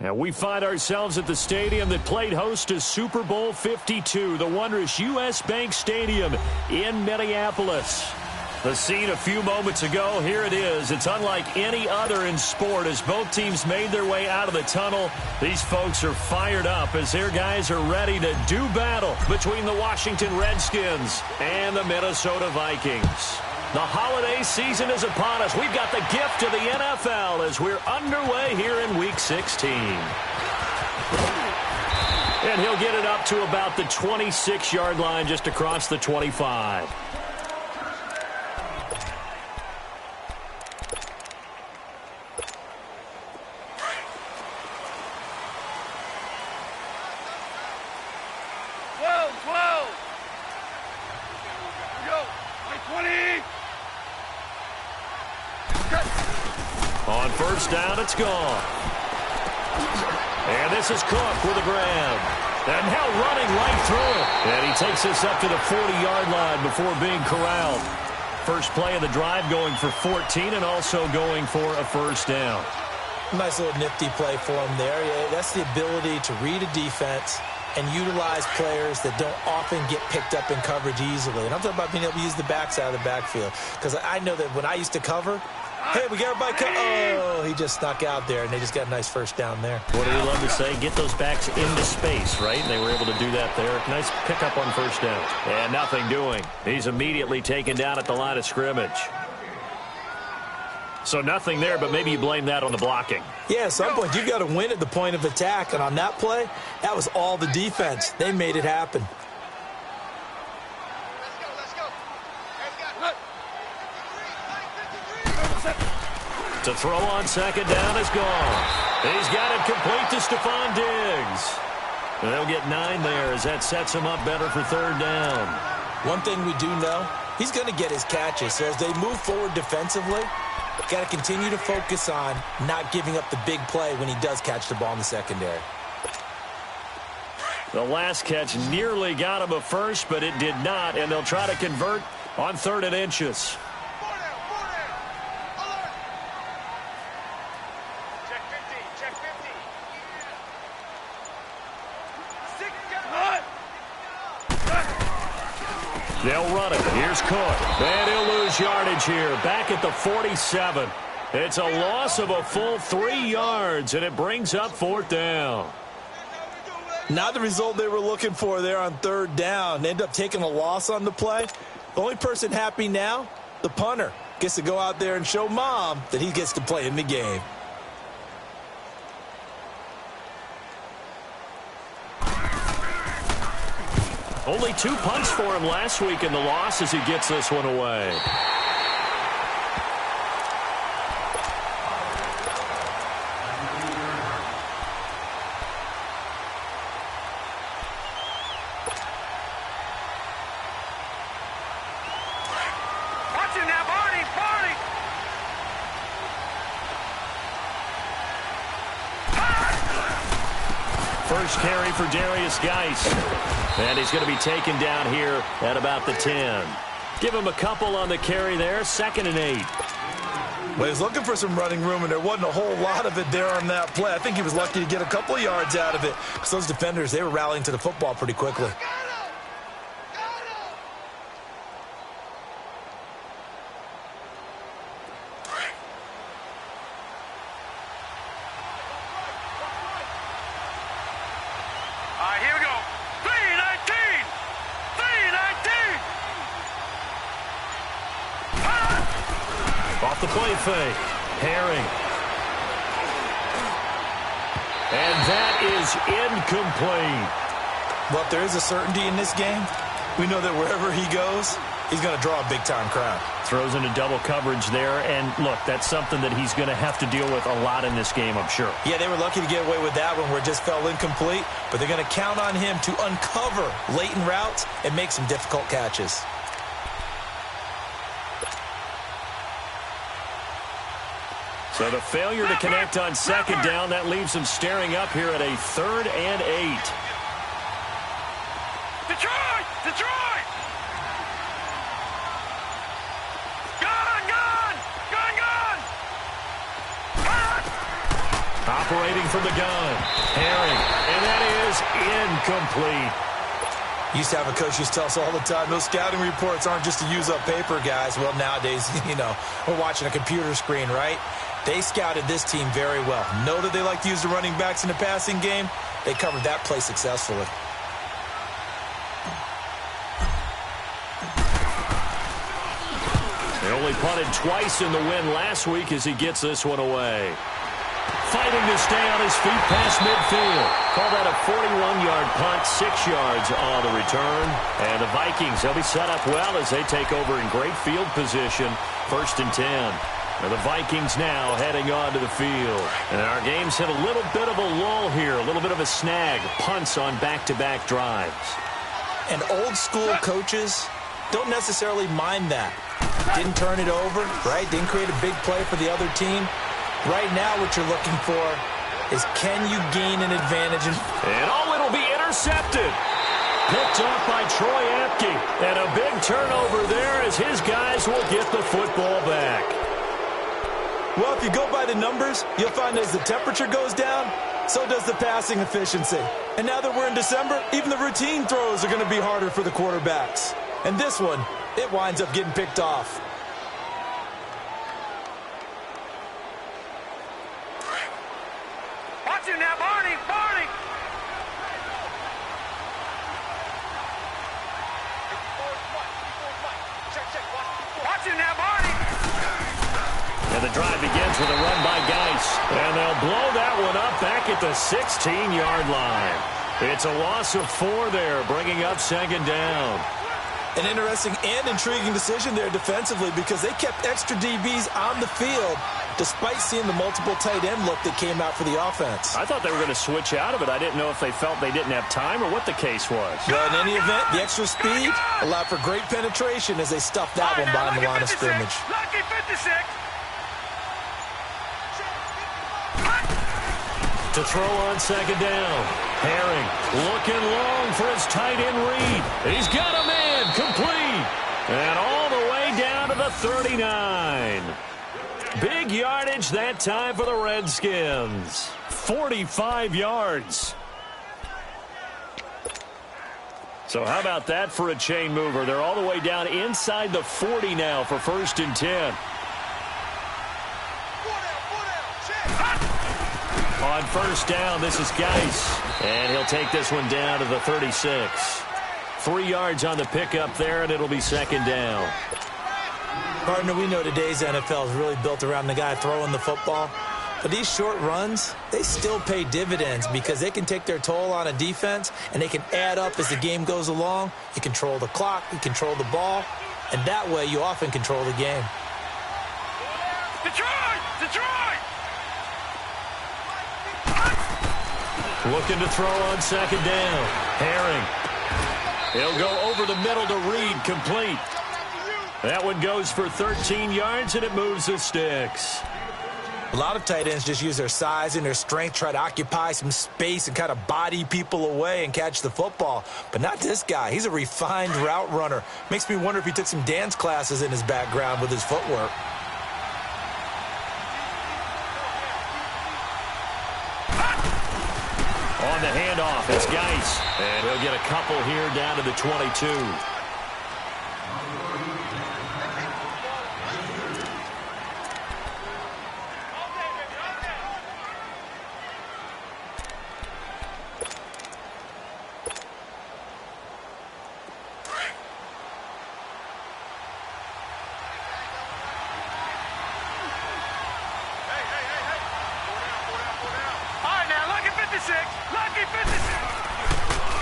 And we find ourselves at the stadium that played host to Super Bowl 52, the wondrous U.S. Bank Stadium in Minneapolis. The scene a few moments ago, here it is. It's unlike any other in sport as both teams made their way out of the tunnel. These folks are fired up as their guys are ready to do battle between the Washington Redskins and the Minnesota Vikings. The holiday season is upon us. We've got the gift of the NFL as we're underway here in Week 16. And he'll get it up to about the 26-yard line just across the 25. On first down, it's gone. And this is Cook with a grab. And now running right through it. And he takes this up to the 40-yard line before being corralled. First play of the drive going for 14 and also going for a first down. Nice little nifty play for him there. Yeah, that's the ability to read a defense and utilize players that don't often get picked up in coverage easily. And I'm talking about being able to use the backs out of the backfield. Because I know that when I used to cover, hey, we got everybody. Oh, he just snuck out there, and they just got a nice first down there. What do we love to say? Get those backs into space, right? And they were able to do that there. Nice pickup on first down. And nothing doing. He's immediately taken down at the line of scrimmage. So nothing there, but maybe you blame that on the blocking. Yeah, at some point, you've got to win at the point of attack. And on that play, that was all the defense. They made it happen. To throw on second down is gone. He's got it complete to Stephon Diggs. And they'll get 9 there as that sets him up better for third down. One thing we do know, he's going to get his catches. So as they move forward defensively, got to continue to focus on not giving up the big play when he does catch the ball in the secondary. The last catch nearly got him a first, but it did not, and they'll try to convert on 3rd and inches. They'll run it. Here's Cook. And he'll lose yardage here. Back at the 47. It's a loss of a full 3 yards, and it brings up 4th down. Not the result they were looking for there on 3rd down. They end up taking a loss on the play. The only person happy now, the punter, gets to go out there and show Mom that he gets to play in the game. Only 2 punts for him last week in the loss as he gets this one away. First carry for Darius Geis. And he's going to be taken down here at about the 10. Give him a couple on the carry there. 2nd and 8. Well, he was looking for some running room, and there wasn't a whole lot of it there on that play. I think he was lucky to get a couple of yards out of it because those defenders, they were rallying to the football pretty quickly. Off the play fake. Herring. And that is incomplete. Well, if there is a certainty in this game, we know that wherever he goes, he's going to draw a big-time crowd. Throws into double coverage there. And, look, that's something that he's going to have to deal with a lot in this game, I'm sure. Yeah, they were lucky to get away with that one where it just fell incomplete. But they're going to count on him to uncover latent routes and make some difficult catches. So the failure to connect on 2nd down, that leaves him staring up here at a 3rd and 8. Detroit! Detroit! Gone! Gone! Gone! Gone! Operating from the gun. Herring. And that is incomplete. Used to have a coach used to tell us all the time, those scouting reports aren't just to use up paper, guys. Well, nowadays, we're watching a computer screen, right? They scouted this team very well. Know that they like to use the running backs in the passing game. They covered that play successfully. They only punted twice in the win last week as he gets this one away. Fighting to stay on his feet past midfield. Call that a 41-yard punt, 6 yards on the return. And the Vikings, they'll be set up well as they take over in great field position. 1st and 10. And the Vikings now heading onto the field. And our game's hit a little bit of a lull here, a little bit of a snag. Punts on back-to-back drives. And old-school coaches don't necessarily mind that. Didn't turn it over, right? Didn't create a big play for the other team. Right now what you're looking for is can you gain an advantage? And it'll be intercepted. Picked off by Troy Apke. And a big turnover there as his guys will get the football back. Well, if you go by the numbers, you'll find as the temperature goes down, so does the passing efficiency. And now that we're in December, even the routine throws are going to be harder for the quarterbacks. And this one, it winds up getting picked off. Watch him now, Barney! Barney! Watch him now, Barney! And the drive begins with a run by Geis. And they'll blow that one up back at the 16-yard line. It's a loss of 4 there, bringing up 2nd down. An interesting and intriguing decision there defensively because they kept extra DBs on the field despite seeing the multiple tight end look that came out for the offense. I thought they were going to switch out of it. I didn't know if they felt they didn't have time or what the case was. Well, in any event, the extra speed allowed for great penetration as they stuffed that one behind the line of scrimmage. Lucky 56! To throw on 2nd down. Herring looking long for his tight end read. He's got a man complete. And all the way down to the 39. Big yardage that time for the Redskins. 45 yards. So how about that for a chain mover? They're all the way down inside the 40 now for 1st and 10. On 1st down, this is Geis. And he'll take this one down to the 36. 3 yards on the pickup there, and it'll be 2nd down. Partner, we know today's NFL is really built around the guy throwing the football. But these short runs, they still pay dividends because they can take their toll on a defense, and they can add up as the game goes along. You control the clock, you control the ball, and that way you often control the game. Detroit! Detroit! Looking to throw on 2nd down. Herring. He'll go over the middle to Reed, complete. That one goes for 13 yards, and it moves the sticks. A lot of tight ends just use their size and their strength, try to occupy some space and kind of body people away and catch the football. But not this guy. He's a refined route runner. Makes me wonder if he took some dance classes in his background with his footwork. On the handoff, it's Geis. And he'll get a couple here down to the 22.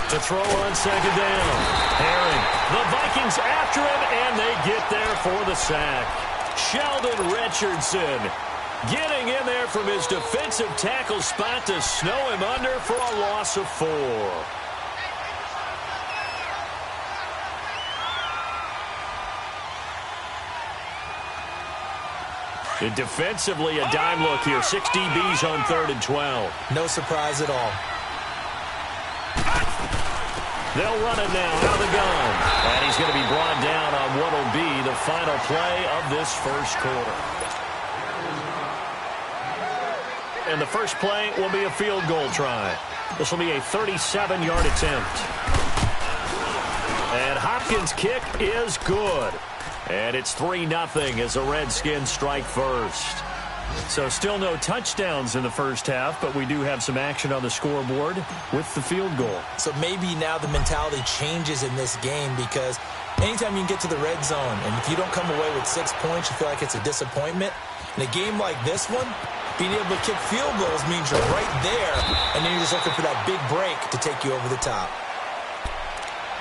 To throw on 2nd down. Herring. The Vikings after him, and they get there for the sack. Sheldon Richardson getting in there from his defensive tackle spot to snow him under for a loss of 4. And defensively, a dime look here. 6 DBs on 3rd and 12. No surprise at all. They'll run it now out of the gun. And he's going to be brought down on what will be the final play of this first quarter. and the first play will be a field goal try. This will be a 37-yard attempt. And Hopkins' kick is good. And it's 3-0 as the Redskins strike first. So still no touchdowns in the first half, but we do have some action on the scoreboard with the field goal. So maybe now the mentality changes in this game, because anytime you can get to the red zone, and if you don't come away with 6 points, you feel like it's a disappointment. In a game like this one, being able to kick field goals means you're right there, and then you're just looking for that big break to take you over the top.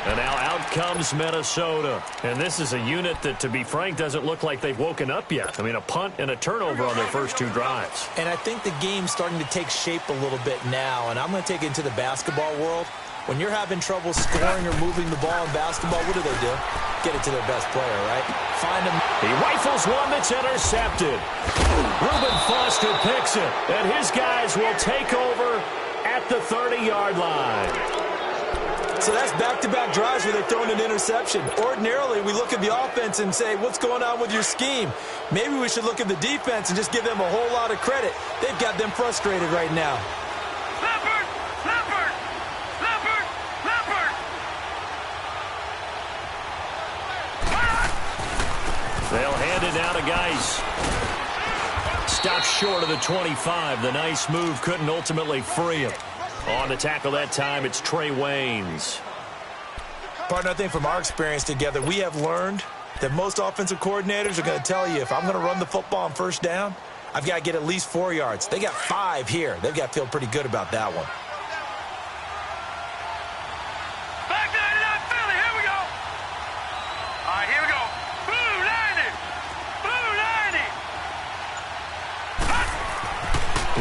And now out comes Minnesota. And this is a unit that, to be frank, doesn't look like they've woken up yet. I mean, a punt and a turnover on their first 2 drives. And I think the game's starting to take shape a little bit now, and I'm going to take it into the basketball world. When you're having trouble scoring or moving the ball in basketball, what do? Get it to their best player, right? Find him. He rifles one that's intercepted. Reuben Foster picks it, and his guys will take over at the 30-yard line. So that's back-to-back drives where they're throwing an interception. Ordinarily, we look at the offense and say, what's going on with your scheme? Maybe we should look at the defense and just give them a whole lot of credit. They've got them frustrated right now. Leopard! Leopard! Leopard! Leopard! They'll hand it now to Geis. Stopped short of the 25. The nice move couldn't ultimately free him. On the tackle that time, it's Trey Waynes. Partner, I think from our experience together, we have learned that most offensive coordinators are going to tell you, if I'm going to run the football on first down, I've got to get at least 4 yards. They got 5 here. They've got to feel pretty good about that one. Back 99 Philly, here we go. All right, here we go. Blue 90. Blue 90.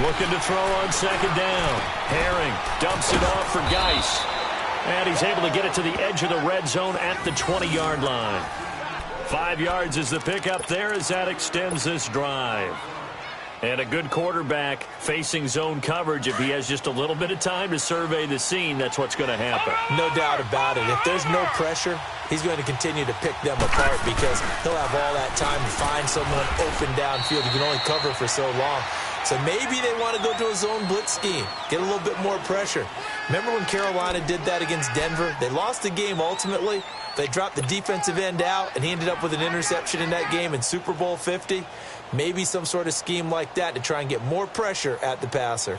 Looking to throw on second down. Herring dumps it off for Geis. And he's able to get it to the edge of the red zone at the 20-yard line. 5 yards is the pickup there as that extends this drive. And a good quarterback facing zone coverage. If he has just a little bit of time to survey the scene, that's what's going to happen. No doubt about it. If there's no pressure, he's going to continue to pick them apart, because he'll have all that time to find someone open downfield. He can only cover for so long. So maybe they want to go to a zone blitz scheme, get a little bit more pressure. Remember when Carolina did that against Denver? They lost the game ultimately. They dropped the defensive end out, and he ended up with an interception in that game in Super Bowl 50. Maybe some sort of scheme like that to try and get more pressure at the passer.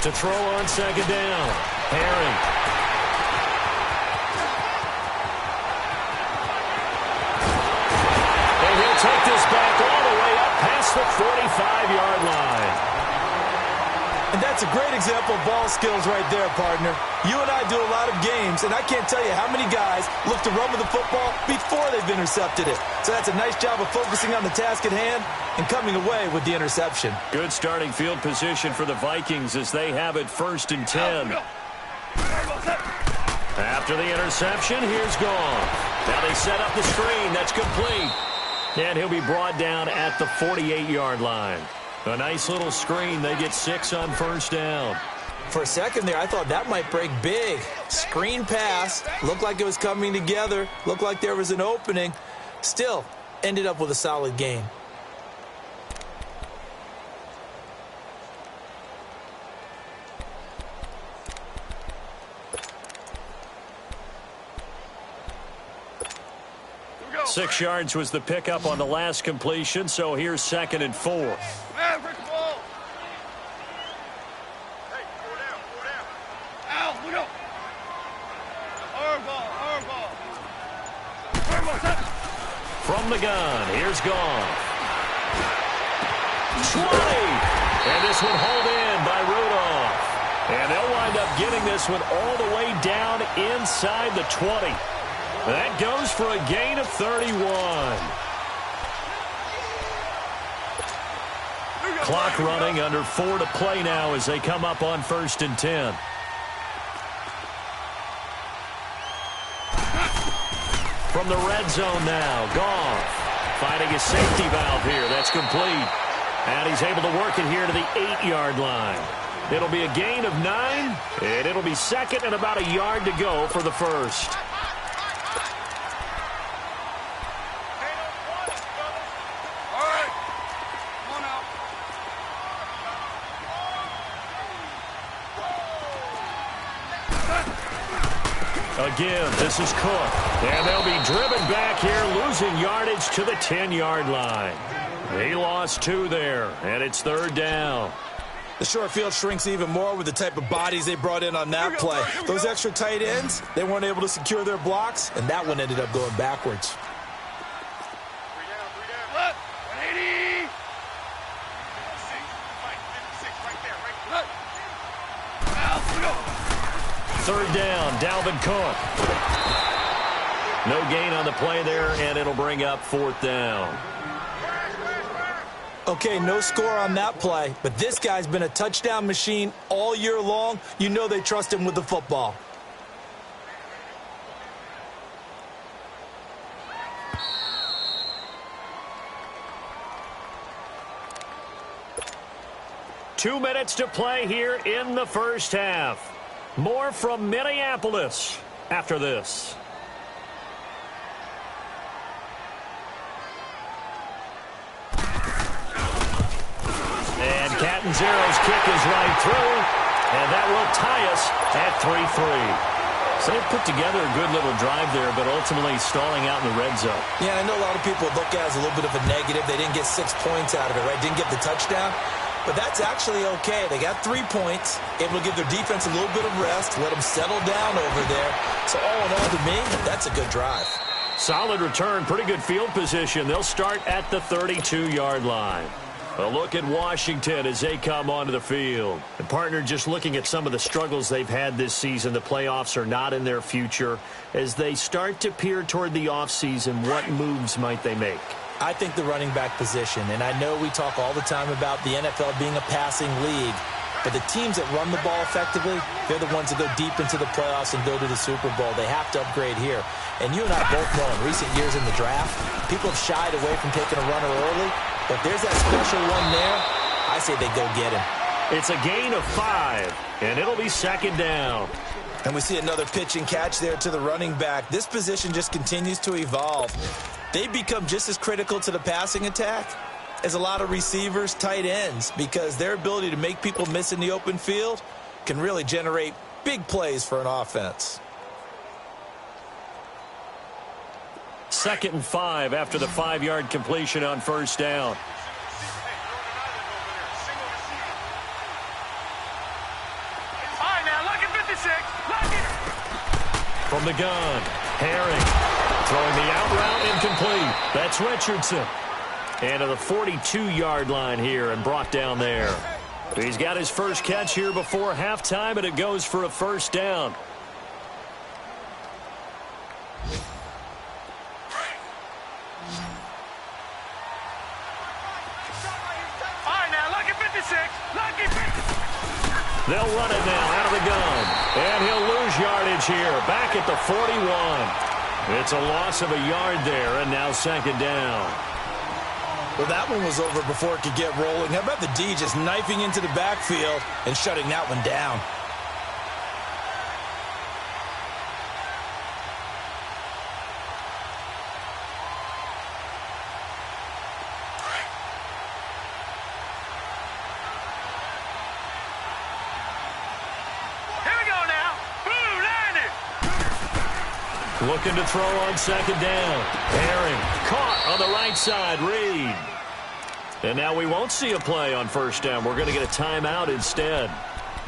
To throw on second down. Herring. And he'll take this back all the way up past the 45-yard line. And that's a great example of ball skills right there, partner. You and I do a lot of games, and I can't tell you how many guys look to run with the football before they've intercepted it. So that's a nice job of focusing on the task at hand and coming away with the interception. Good starting field position for the Vikings as they have it 1st and 10. After the interception, here's Goff. Now they set up the screen. That's complete. And he'll be brought down at the 48-yard line. A nice little screen. They get 6 on 1st down. For a second there, I thought that might break big. Screen pass. Looked like it was coming together. Looked like there was an opening. Still, ended up with a solid gain. Go. 6 yards was the pickup on the last completion, so here's 2nd and 4. Maverick ball. Hey, four down. Ow, look out. Hard ball. From the gun, here's Goff. 20! And this one hauled in by Rudolph. And they'll wind up getting this one all the way down inside the 20. That goes for a gain of 31. Clock running, under 4 to play now as they come up on 1st and 10. From the red zone now, Goff finding a safety valve here. That's complete. And he's able to work it here to the 8-yard line. It'll be a gain of 9, and it'll be second and about a yard to go for the first. Again, this is Cook. And they'll be driven back here, losing yardage to the 10-yard line. He lost 2 there, and it's third down. The short field shrinks even more with the type of bodies they brought in on that play. Those extra tight ends, they weren't able to secure their blocks, and that one ended up going backwards. Third down, Dalvin Cook. No gain on the play there, and it'll bring up fourth down. Okay, no score on that play, but this guy's been a touchdown machine all year long. You know they trust him with the football. Two minutes to play here in the first half. More from Minneapolis after this. And Catanzaro's kick is right through, and that will tie us at 3-3. So they put together a good little drive there, but ultimately stalling out in the red zone. Yeah, I know a lot of people look at it as a little bit of a negative. They didn't get 6 points out of it, right? Didn't get the touchdown. But that's actually okay. They got 3 points, able to give their defense a little bit of rest, let them settle down over there. So all in all, to me, that's a good drive. Solid return, pretty good field position. They'll start at the 32-yard line. A look at Washington as they come onto the field. And partner, just looking at some of the struggles they've had this season, the playoffs are not in their future. As they start to peer toward the offseason, what moves might they make? I think the running back position, and I know we talk all the time about the NFL being a passing league, but the teams that run the ball effectively, they're the ones that go deep into the playoffs and go to the Super Bowl. They have to upgrade here. And you and I both know in recent years in the draft, people have shied away from taking a runner early, but there's that special one there. I say they go get him. It's a gain of 5, and it'll be second down. And we see another pitch and catch there to the running back. This position just continues to evolve. They become just as critical to the passing attack as a lot of receivers, tight ends, because their ability to make people miss in the open field can really generate big plays for an offense. 2nd and 5 after the 5-yard completion on first down. From the gun, Herring throwing the out route incomplete. That's Richardson. And to the 42-yard line here and brought down there. He's got his first catch here before halftime, and it goes for a first down. They'll run it now out of the gun. And he'll lose yardage here. Back at the 41. It's a loss of a yard there, and now second down. Well, that one was over before it could get rolling. How about the D just knifing into the backfield and shutting that one down? Looking to throw on second down. Herring caught on the right side. Reed. And now we won't see a play on first down. We're going to get a timeout instead,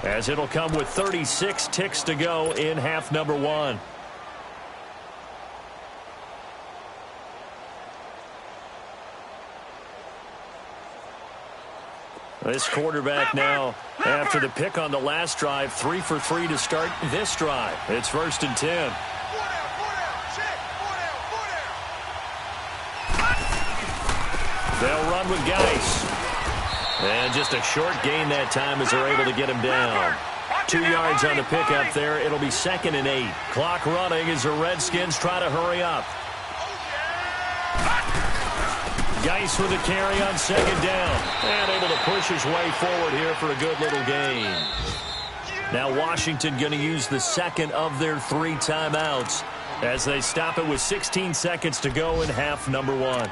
as it'll come with 36 ticks to go in half number 1. This quarterback now, after the pick on the last drive, 3 for 3 to start this drive. It's 1st and 10. They'll run with Geis. And just a short gain that time as they're able to get him down. 2 yards on the pickup there. It'll be 2nd and 8. Clock running as the Redskins try to hurry up. Geis with a carry on second down. And able to push his way forward here for a good little gain. Now Washington going to use the second of their 3 timeouts as they stop it with 16 seconds to go in half number 1.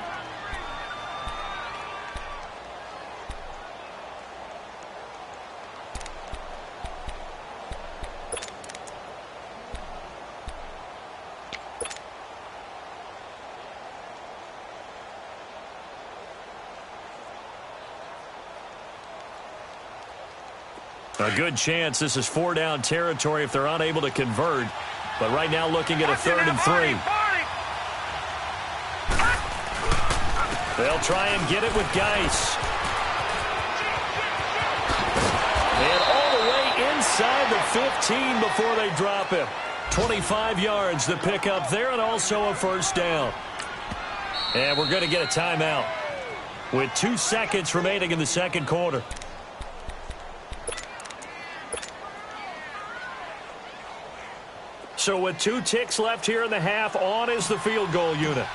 A good chance this is 4-down territory if they're unable to convert. But right now looking at a 3rd and 3. They'll try and get it with Geis. And all the way inside the 15 before they drop him. 25 yards to pick up there and also a 1st down. And we're going to get a timeout with 2 seconds remaining in the 2nd quarter. So with 2 ticks left here in the half, on is the field goal unit.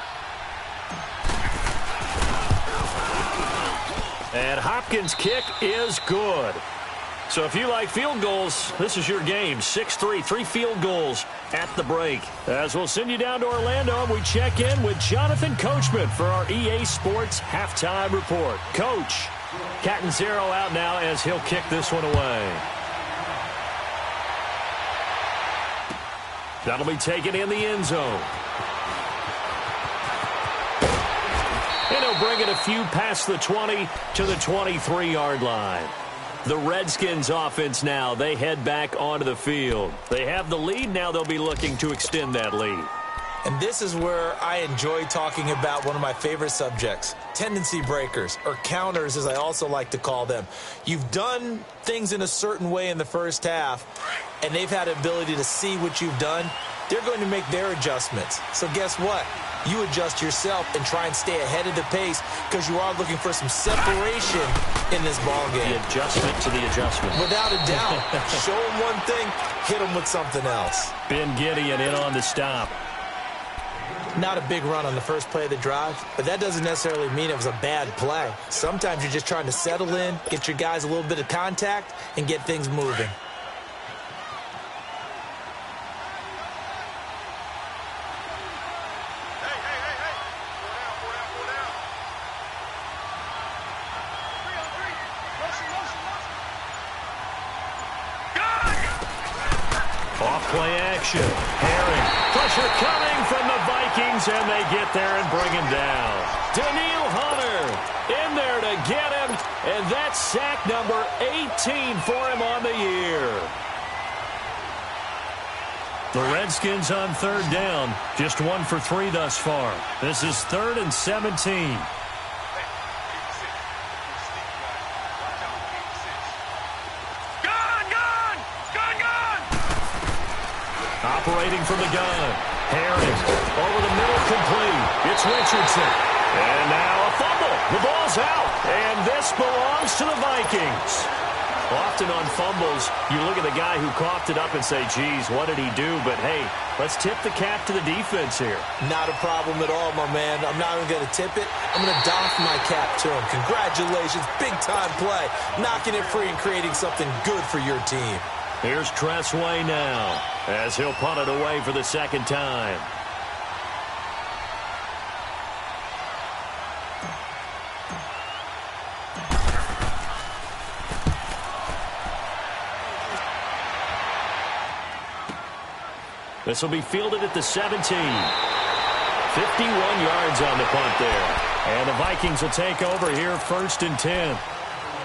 And Hopkins' kick is good. So if you like field goals, this is your game. 6-3, 3 field goals at the break. As we'll send you down to Orlando, and we check in with Jonathan Coachman for our EA Sports Halftime Report. Coach, Catanzaro out now as he'll kick this one away. That'll be taken in the end zone. And he'll bring it a few past the 20 to the 23-yard line. The Redskins offense now, they head back onto the field. They have the lead. Now they'll be looking to extend that lead. And this is where I enjoy talking about one of my favorite subjects, tendency breakers, or counters as I also like to call them. You've done things in a certain way in the first half, and they've had the ability to see what you've done. They're going to make their adjustments. So guess what? You adjust yourself and try and stay ahead of the pace because you are looking for some separation in this ball game. The adjustment to the adjustment. Without a doubt. Show them one thing, hit them with something else. Ben Gideon in on the stop. Not a big run on the first play of the drive, but that doesn't necessarily mean it was a bad play. Sometimes you're just trying to settle in, get your guys a little bit of contact, and get things moving. Off-play action. Herring. Pressure coming from the Vikings, and they get there and bring him down. Daniil Hunter in there to get him, and that's sack number 18 for him on the year. The Redskins on 3rd down. Just 1 for 3 thus far. This is 3rd and 17. Operating from the gun. Herring over the middle, complete. It's Richardson. And now a fumble. The ball's out. And this belongs to the Vikings. Often on fumbles, you look at the guy who coughed it up and say, geez, what did he do? But, hey, let's tip the cap to the defense here. Not a problem at all, my man. I'm not even going to tip it. I'm going to doff my cap to him. Congratulations. Big-time play. Knocking it free and creating something good for your team. Here's Tressway now as he'll punt it away for the 2nd time. This will be fielded at the 17. 51 yards on the punt there. And the Vikings will take over here 1st and 10.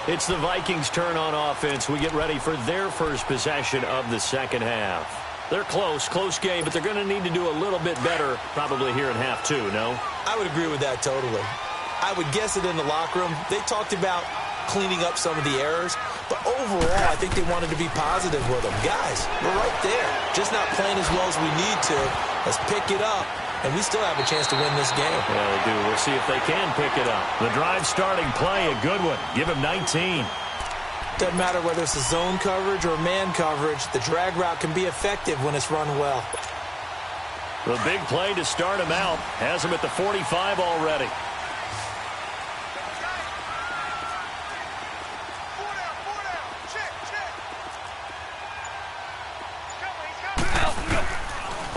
It's the Vikings' turn on offense. We get ready for their first possession of the 2nd half. They're close game, but they're going to need to do a little bit better probably here in half 2, no? I would agree with that totally. I would guess it in the locker room. They talked about cleaning up some of the errors, but overall, I think they wanted to be positive with them. Guys, we're right there. Just not playing as well as we need to. Let's pick it up. And we still have a chance to win this game. Yeah, they do. We'll see if they can pick it up. The drive starting play, a good one. Give him 19. Doesn't matter whether it's a zone coverage or man coverage. The drag route can be effective when it's run well. The big play to start him out has him at the 45 already.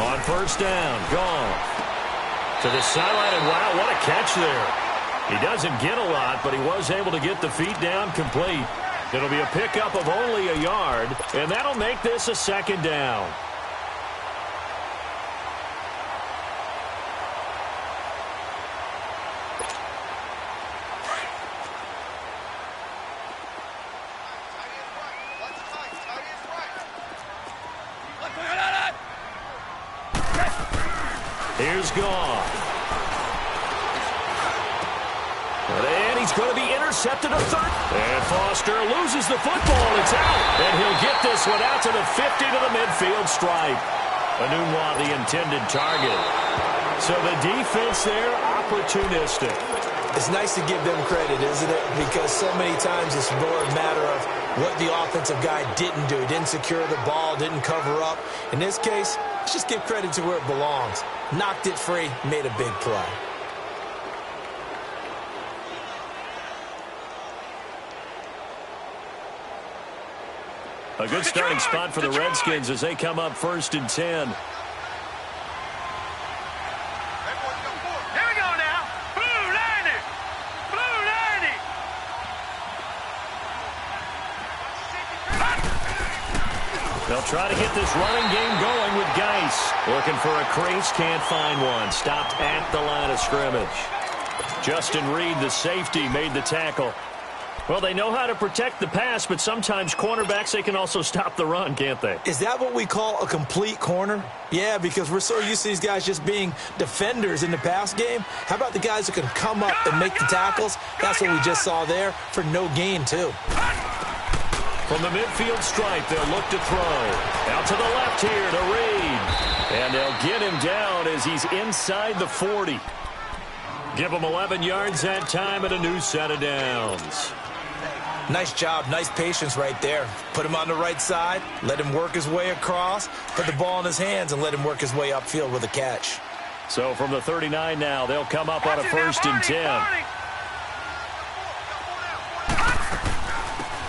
On first down, Goff to the sideline, and wow, what a catch there. He doesn't get a lot, but he was able to get the feet down complete. It'll be a pickup of only a yard, and that'll make this a second down. Here's Goff. And he's going to be intercepted a third. And Foster loses the football. It's out. And he'll get this one out to the 50 to the midfield stripe. Anunwa, the intended target. So the defense there, opportunistic. It's nice to give them credit, isn't it? Because so many times it's more a matter of what the offensive guy didn't do. Didn't secure the ball, didn't cover up. In this case, let's just give credit to where it belongs. Knocked it free, made a big play. A good starting spot for the Redskins as they come up first and 10. Here we go now. Blue 90. Blue 90. They'll try to get this running game going with Geis. Looking for a crease, can't find one. Stopped at the line of scrimmage. Justin Reed, the safety, made the tackle. Well, they know how to protect the pass, but sometimes cornerbacks, they can also stop the run, can't they? Is that what we call a complete corner? Yeah, because we're so used to these guys just being defenders in the pass game. How about the guys who can come up and make the tackles? That's what we just saw there for no gain, too. From the midfield stripe, they'll look to throw. Out to the left here to Reed. And they'll get him down as he's inside the 40. Give him 11 yards that time and a new set of downs. Nice job, nice patience right there. Put him on the right side, let him work his way across, put the ball in his hands, and let him work his way upfield with a catch. So from the 39 now, they'll come up on a first and 10.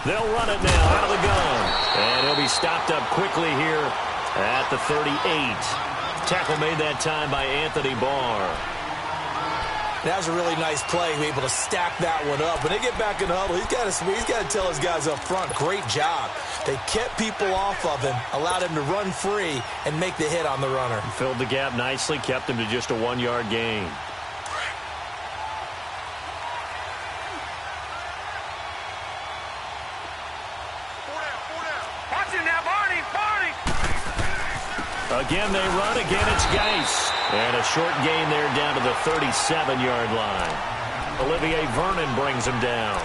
They'll run it now out of the gun. And he'll be stopped up quickly here at the 38. Tackle made that time by Anthony Barr. That was a really nice play, able to stack that one up. When they get back in the huddle, he's got to tell his guys up front, great job. They kept people off of him, allowed him to run free and make the hit on the runner. Filled the gap nicely, kept him to just a 1-yard gain. Again, they run. Again, it's Geis. And a short gain there down to the 37-yard line. Olivier Vernon brings him down.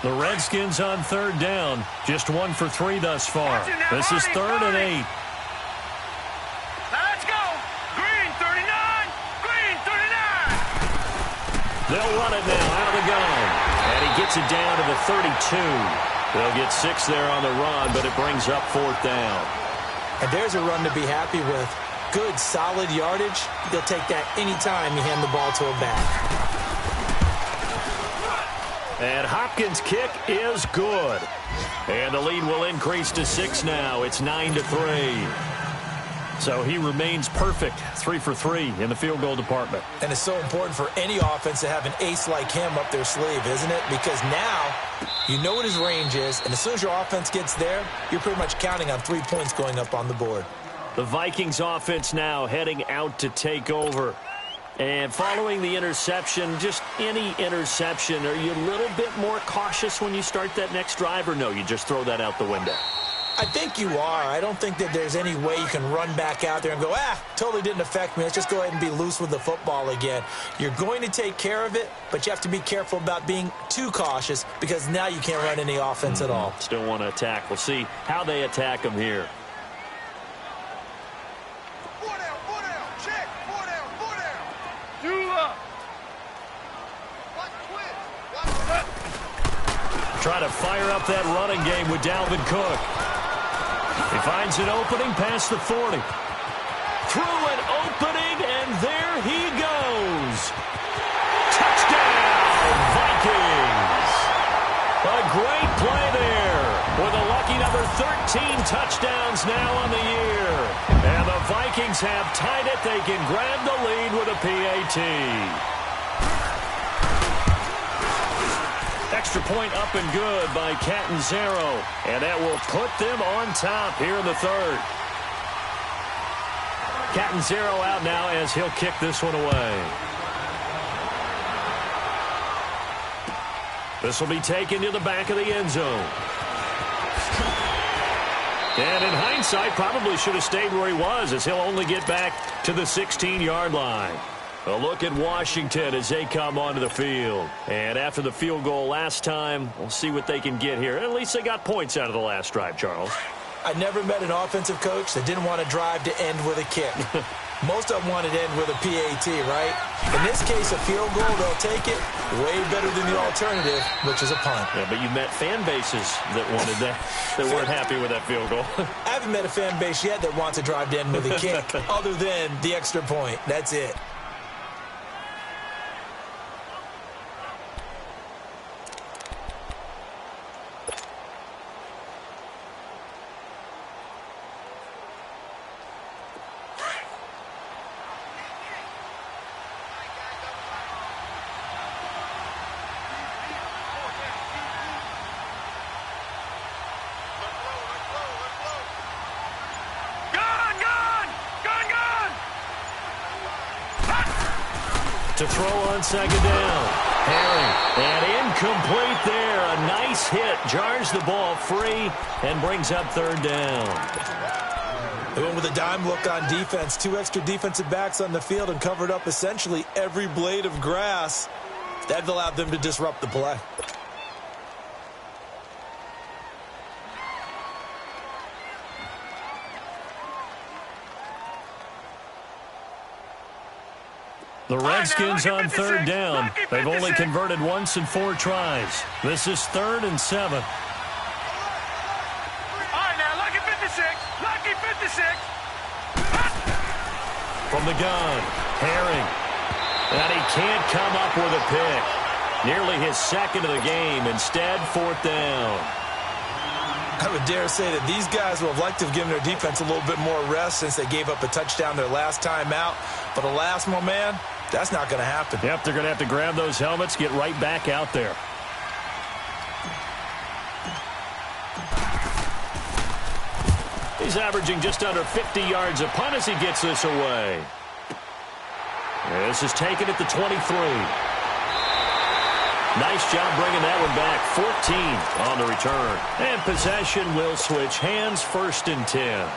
The Redskins on third down. Just 1 for 3 thus far. This is 3rd and 8. Now let's go. Green 39. Green 39. They'll run it now out of the gun. And he gets it down to the 32. They'll get 6 there on the run, but it brings up 4th down. And there's a run to be happy with. Good, solid yardage. They'll take that anytime you hand the ball to a back. And Hopkins' kick is good. And the lead will increase to 6 now. It's 9-3. So he remains perfect, 3 for 3 in the field goal department. And it's so important for any offense to have an ace like him up their sleeve, isn't it? Because now you know what his range is, and as soon as your offense gets there, you're pretty much counting on 3 points going up on the board. The Vikings offense now heading out to take over. And following the interception, just any interception, are you a little bit more cautious when you start that next drive, or no, you just throw that out the window? I think you are. I don't think that there's any way you can run back out there and go, totally didn't affect me. Let's just go ahead and be loose with the football again. You're going to take care of it, but you have to be careful about being too cautious because now you can't run any offense at all. Still want to attack. We'll see how they attack them here. Try to fire up that running game with Dalvin Cook. He finds an opening past the 40. Through an opening, and there he goes. Touchdown, Vikings. A great play there with a lucky number 13 touchdowns now on the year. And the Vikings have tied it. They can grab the lead with a PAT. Extra point up and good by Catanzaro. And that will put them on top here in the third. Catanzaro out now as he'll kick this one away. This will be taken to the back of the end zone. And in hindsight, probably should have stayed where he was, as he'll only get back to the 16-yard line. A look at Washington as they come onto the field. And after the field goal last time, we'll see what they can get here. At least they got points out of the last drive, Charles. I never met an offensive coach that didn't want to drive to end with a kick. Most of them wanted to end with a PAT, right? In this case, a field goal, they'll take it way better than the alternative, which is a punt. Yeah, but you met fan bases that wanted that, that weren't happy with that field goal. I haven't met a fan base yet that wants to drive to end with a kick, other than the extra point. That's it. To throw on second down. Herring. And incomplete there. A nice hit. Jars the ball free and brings up third down. They went with a dime look on defense. 2 extra defensive backs on the field and covered up essentially every blade of grass. That allowed them to disrupt the play. The Redskins on third down. They've only converted once in 4 tries. This is 3rd and 7. All right, now, lucky 56. Lucky 56. From the gun, Herring. And he can't come up with a pick. Nearly his second of the game. Instead, 4th down. I would dare say that these guys will have liked to have given their defense a little bit more rest since they gave up a touchdown their last time out. But alas, my man, that's not going to happen. Yep, they're going to have to grab those helmets, get right back out there. He's averaging just under 50 yards a punt as he gets this away. This is taken at the 23. Nice job bringing that one back. 14 on the return. And possession will switch hands, 1st and 10.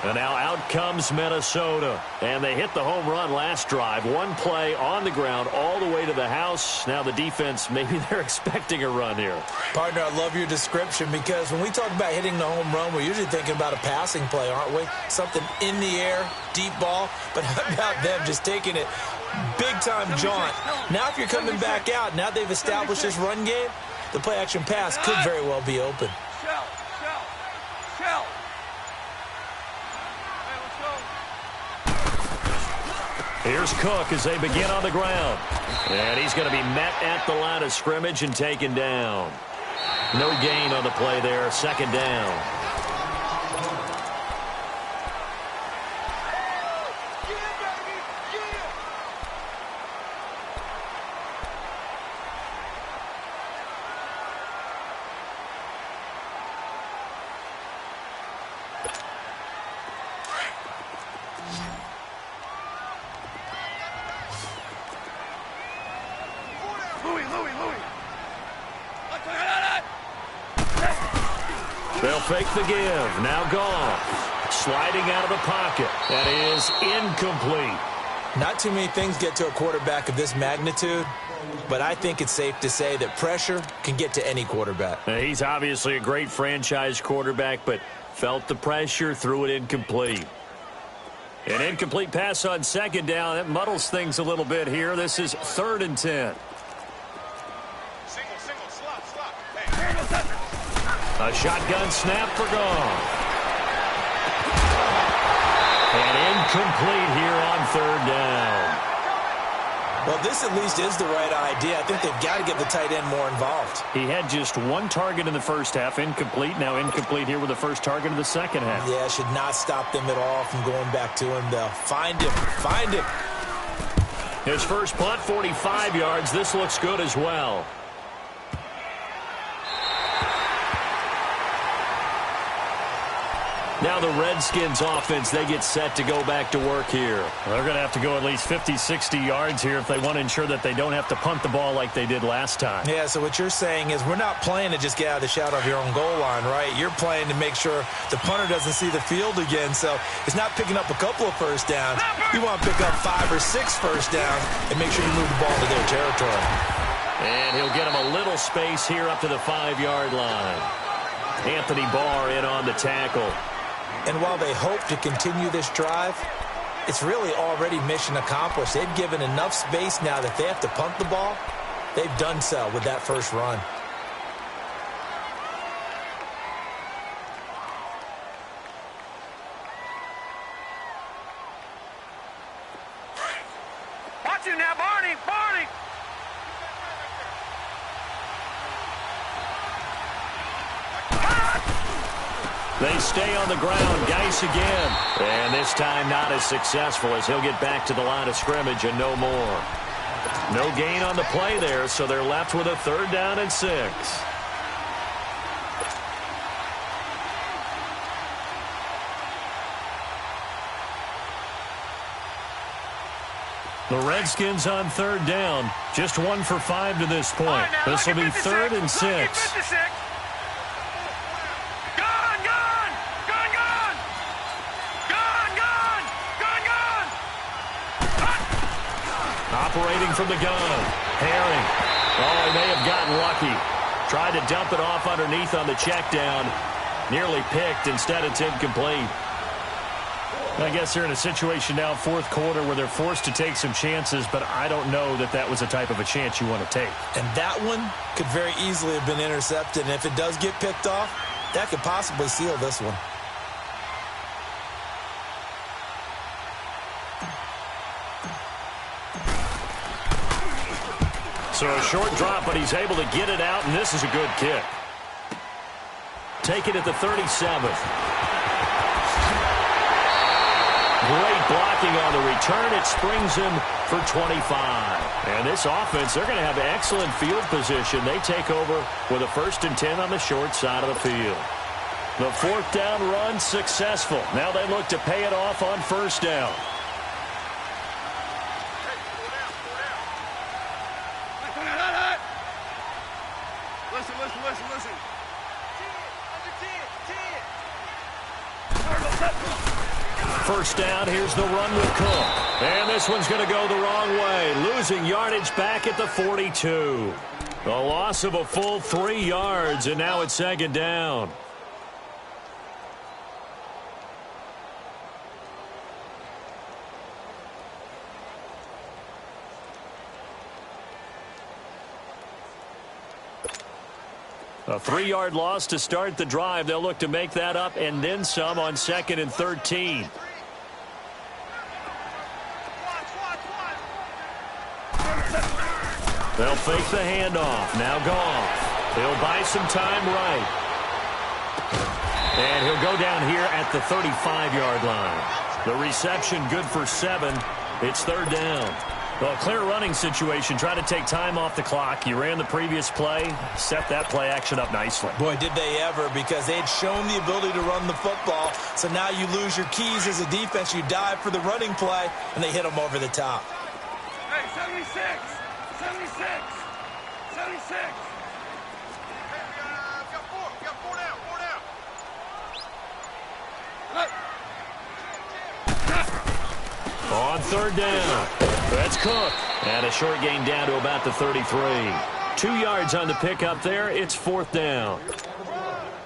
And now out comes Minnesota. And they hit the home run last drive. 1 play on the ground all the way to the house. Now the defense, maybe they're expecting a run here. Partner, I love your description because when we talk about hitting the home run, we're usually thinking about a passing play, aren't we? Something in the air, deep ball. But how about them just taking it big-time jaunt? Now if you're coming back out, now they've established this run game, the play-action pass could very well be open. Here's Cook as they begin on the ground. And he's going to be met at the line of scrimmage and taken down. No gain on the play there. 2nd down. They'll fake the give. Now Goff. Sliding out of the pocket. That is incomplete. Not too many things get to a quarterback of this magnitude, but I think it's safe to say that pressure can get to any quarterback. He's obviously a great franchise quarterback, but felt the pressure, threw it incomplete. An incomplete pass on 2nd down. That muddles things a little bit here. This is 3rd and 10. Single, slot. Hey. A shotgun snap for Goff. And incomplete here on third down. Well, this at least is the right idea. I think they've got to get the tight end more involved. He had just one target in the first half, incomplete. Now incomplete here with the first target of the second half. Yeah, should not stop them at all from going back to him, though. Find him. Find him. His first punt, 45 yards. This looks good as well. Now the Redskins offense, they get set to go back to work here. They're going to have to go at least 50, 60 yards here if they want to ensure that they don't have to punt the ball like they did last time. Yeah, so what you're saying is we're not playing to just get out of the shadow of your own goal line, right? You're playing to make sure the punter doesn't see the field again. So it's not picking up a couple of first downs. You want to pick up 5 or 6 first downs and make sure you move the ball into their territory. And he'll get him a little space here up to the 5-yard line. Anthony Barr in on the tackle. And while they hope to continue this drive, it's really already mission accomplished. They've given enough space now that they have to punt the ball. They've done so with that first run. Watch him now, Barney! Barney! They stay on the ground. Geis again. And this time not as successful as he'll get back to the line of scrimmage and no more. No gain on the play there, so they're left with a 3rd down and 6. The Redskins on 3rd down. Just 1 for 5 to this point. This will be 3rd and 6. Operating from the gun. Herring. Oh, he may have gotten lucky. Tried to dump it off underneath on the check down. Nearly picked. Instead, it's incomplete. I guess they're in a situation now, 4th quarter, where they're forced to take some chances, but I don't know that that was the type of a chance you want to take. And that one could very easily have been intercepted. And if it does get picked off, that could possibly seal this one. So a short drop, but he's able to get it out, and this is a good kick. Take it at the 37th. Great blocking on the return. It springs him for 25. And this offense, they're going to have excellent field position. They take over with a 1st and 10 on the short side of the field. The 4th down run successful. Now they look to pay it off on 1st down. Listen. First down, here's the run with Cook. And this one's going to go the wrong way. Losing yardage back at the 42. A loss of a full 3 yards, and now it's 2nd down. A 3-yard loss to start the drive. They'll look to make that up and then some on 2nd and 13. They'll fake the handoff. Now Goff. He'll buy some time right. And he'll go down here at the 35-yard line. The reception good for 7. It's 3rd down. Well, clear running situation. Try to take time off the clock. You ran the previous play. Set that play action up nicely. Boy, did they ever, because they had shown the ability to run the football. So now you lose your keys as a defense. You dive for the running play, and they hit them over the top. Hey, 76. 76. 76. Hey, we got 4. We got 4 down. 4 down. Look. On 3rd down. That's Cook. And a short gain down to about the 33. 2 yards on the pickup there. It's 4th down.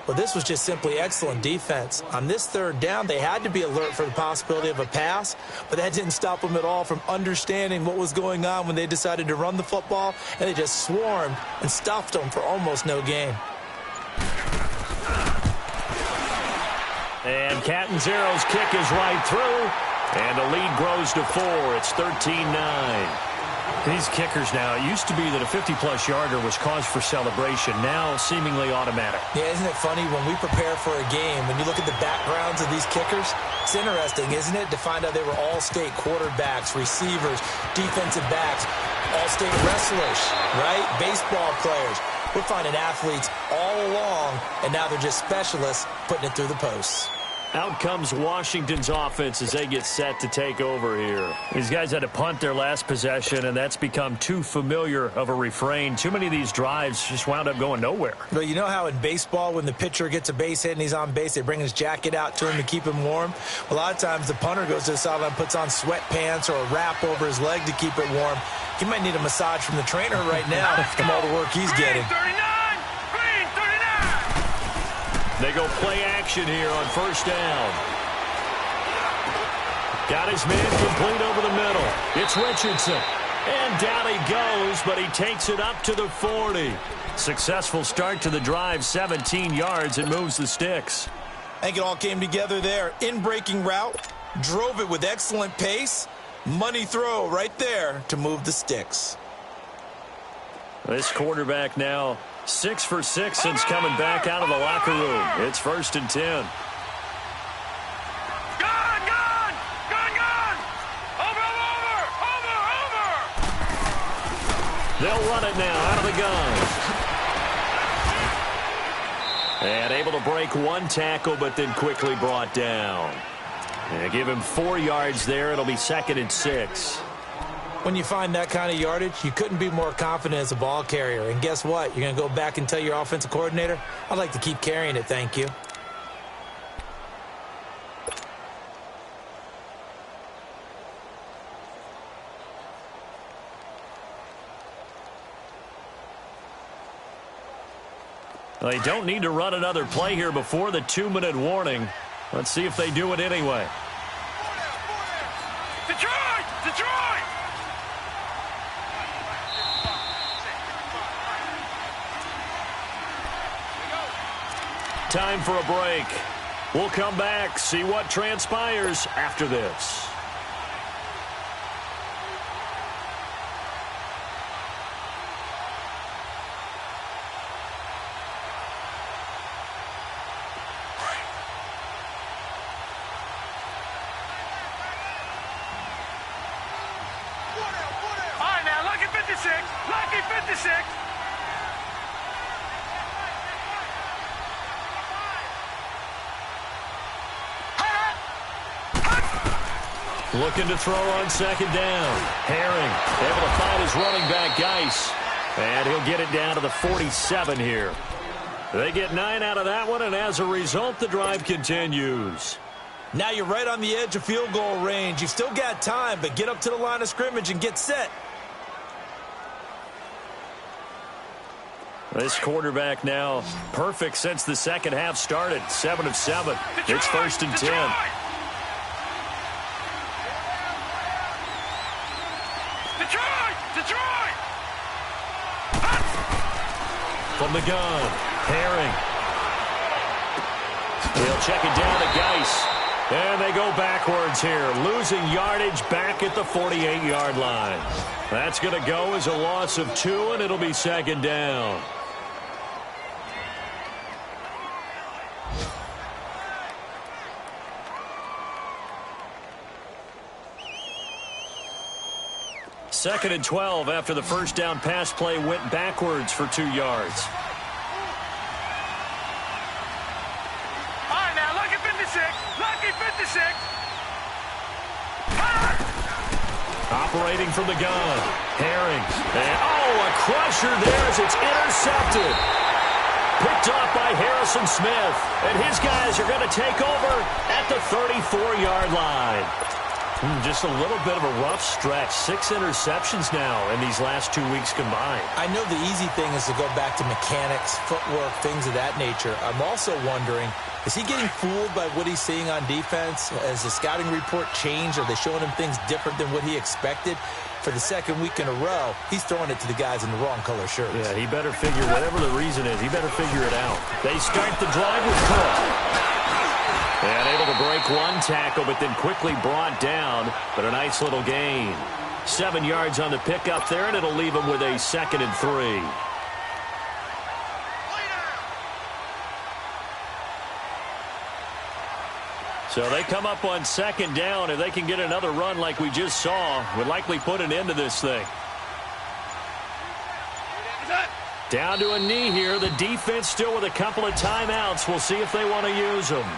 Well, this was just simply excellent defense. On this 3rd down, they had to be alert for the possibility of a pass, but that didn't stop them at all from understanding what was going on when they decided to run the football, and they just swarmed and stuffed them for almost no gain. And Catanzaro's kick is right through. And the lead grows to 4. It's 13-9. These kickers now, it used to be that a 50-plus yarder was cause for celebration. Now seemingly automatic. Yeah, isn't it funny when we prepare for a game, when you look at the backgrounds of these kickers, it's interesting, isn't it, to find out they were all-state quarterbacks, receivers, defensive backs, all-state wrestlers, right? Baseball players. We're finding athletes all along, and now they're just specialists putting it through the posts. Out comes Washington's offense as they get set to take over here. These guys had to punt their last possession, and that's become too familiar of a refrain. Too many of these drives just wound up going nowhere. Well, you know how in baseball, when the pitcher gets a base hit and he's on base, they bring his jacket out to him to keep him warm? A lot of times the punter goes to the sideline, puts on sweatpants or a wrap over his leg to keep it warm. He might need a massage from the trainer right now from all the work he's getting. They go play action here on first down. Got his man complete over the middle. It's Richardson. And down he goes, but he takes it up to the 40. Successful start to the drive, 17 yards. It moves the sticks. I think it all came together there. In-breaking route, drove it with excellent pace. Money throw right there to move the sticks. This quarterback now 6 for 6 since coming back out of the locker room. It's 1st and 10. Gone! Over! They'll run it now out of the gun. And able to break one tackle, but then quickly brought down. And give him 4 yards there. It'll be 2nd and 6. When you find that kind of yardage, you couldn't be more confident as a ball carrier. And guess what? You're going to go back and tell your offensive coordinator, I'd like to keep carrying it, thank you. Well, they don't need to run another play here before the 2-minute warning. Let's see if they do it anyway. Detroit! Time for a break. We'll come back, see what transpires after this. All right, now, lucky 56. Looking to throw on 2nd down. Herring able to find his running back, Geis. And he'll get it down to the 47 here. They get 9 out of that one, and as a result, the drive continues. Now you're right on the edge of field goal range. You've still got time, but get up to the line of scrimmage and get set. This quarterback now perfect since the second half started. 7 of 7. It's 1st and 10. Detroit! From the gun, Herring. He'll check it down to Geis. And they go backwards here, losing yardage back at the 48-yard line. That's going to go as a loss of 2, and it'll be 2nd down. Second and 12 after the first down pass play went backwards for 2 yards. All right, now, lucky 56. Operating from the gun, Herring. And, a crusher there as it's intercepted. Picked off by Harrison Smith. And his guys are going to take over at the 34-yard line. Just a little bit of a rough stretch. 6 interceptions now in these last 2 weeks combined. I know the easy thing is to go back to mechanics, footwork, things of that nature. I'm also wondering, is he getting fooled by what he's seeing on defense? Has the scouting report changed? Are they showing him things different than what he expected? For the second week in a row, he's throwing it to the guys in the wrong color shirts. Yeah, he better figure, whatever the reason is, he better figure it out. They start the drive with Cook. And able to break one tackle, but then quickly brought down. But a nice little gain. 7 yards on the pickup there, and it'll leave him with a 2nd and 3. So they come up on 2nd down. If they can get another run like we just saw, would likely put an end to this thing. Down to a knee here. The defense still with a couple of timeouts. We'll see if they want to use them.